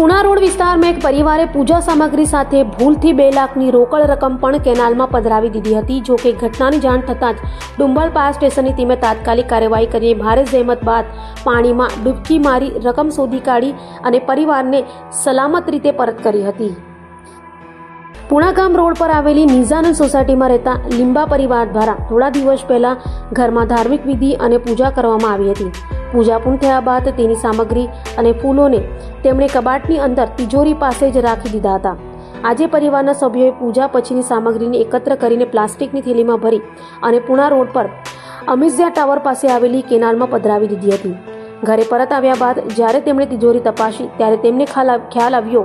Puna road વિસ્તારમાં એક પરિવારે પૂજા સામગ્રી સાથે ભૂલથી 2 લાખની રોકડ રકમ પણ કેનાલમાં પધરાવી દીધી હતી. જો કે ઘટનાની જાણ થતાં જ ડુંબાલ ફાયર સ્ટેશનની ટીમે તાત્કાલિક કાર્યવાહી કરી ભારે જહેમત બાદ પાણીમાં ડૂબકી મારી રકમ શોધી કાઢી અને પરિવારને સલામત રીતે પરત કરી હતી. પુણા ગામ રોડ પર આવેલી નિઝાનંદ સોસાયટીમાં રહેતા લીંબા પરિવાર દ્વારા થોડા દિવસ પહેલા ઘરમાં ધાર્મિક વિધિ અને પૂજા કરવામાં આવી હતી. પૂજા પૂર્ણ થયા બાદ તેની સામગ્રી અને ફૂલોને તેમણે કબાટની અંદર તિજોરી પાસે જ રાખી દીધા હતા. આજે પરિવારના સભ્યોએ પૂજા પછીની સામગ્રીને એકત્ર કરીને પ્લાસ્ટિકની થેલીમાં ભરી અને પુણા રોડ પર અમિઝિયા ટાવર પાસે આવેલી કેનાલમાં પધરાવી દીધી હતી. ઘરે પરત આવ્યા બાદ જ્યારે તેમણે તિજોરી તપાસી ત્યારે તેમને ખ્યાલ આવ્યો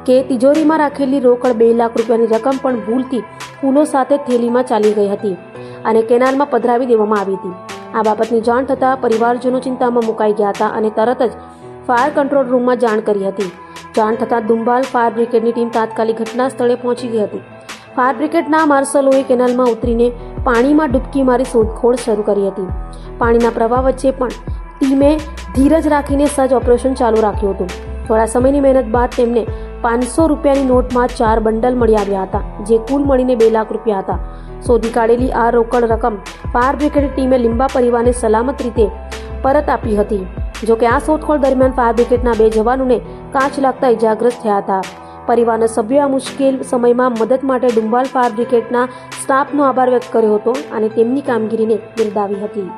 કે તિજોરીમાં રાખેલી રોકડ 2 લાખ રૂપિયાની રકમ પણ ભૂલથી ફૂલો સાથે થેલીમાં ચાલી ગઈ હતી અને કેનાલમાં પધરાવી દેવામાં આવી હતી. આ બાબતની જાણ થતાં પરિવારજનો ચિંતામાં મુકાઈ ગયા હતા અને તરત જ ફાયર કંટ્રોલ રૂમમાં જાણ કરી હતી. જાણ થતાં દુંબાલ ફાયર બ્રિગેડની ટીમ તાત્કાલિક ઘટના સ્થળે પહોંચી ગઈ હતી. ફાયર બ્રિગેડના માર્શલોએ કેનાલમાં ઉતરીને પાણીમાં ડૂબકી મારી શોધખોળ શરૂ કરી હતી. પાણીના પ્રવાહ વચ્ચે પણ ટીમે ધીરજ રાખીને સજ ઓપરેશન ચાલુ રાખ્યું હતું. થોડા સમયની મહેનત બાદ તેમને 500 રૂપિયાની નોટમાં 4 બંડલ મળી આવ્યા હતા, જે કુલ મળીને 2 લાખ રૂપિયા હતા. શોધી કાઢેલી આ રોકડ રકમ ફાયર બ્રિગેડ ટીમે લીંબા પરિવારને સલામત રીતે પરત આપી હતી. જોકે આ શોધખોળ દરમિયાન ફાયર બ્રિગેડના 2 જવાનોને કાચ લાગતા ઇજાગ્રસ્ત થયા હતા. પરિવારના સભ્યોએ આ મુશ્કેલ સમયમાં મદદ માટે ડુંબાલ ફાયર બ્રિગેડના સ્ટાફનો આભાર વ્યક્ત કર્યો હતો અને તેમની કામગીરીને બિરદાવી હતી.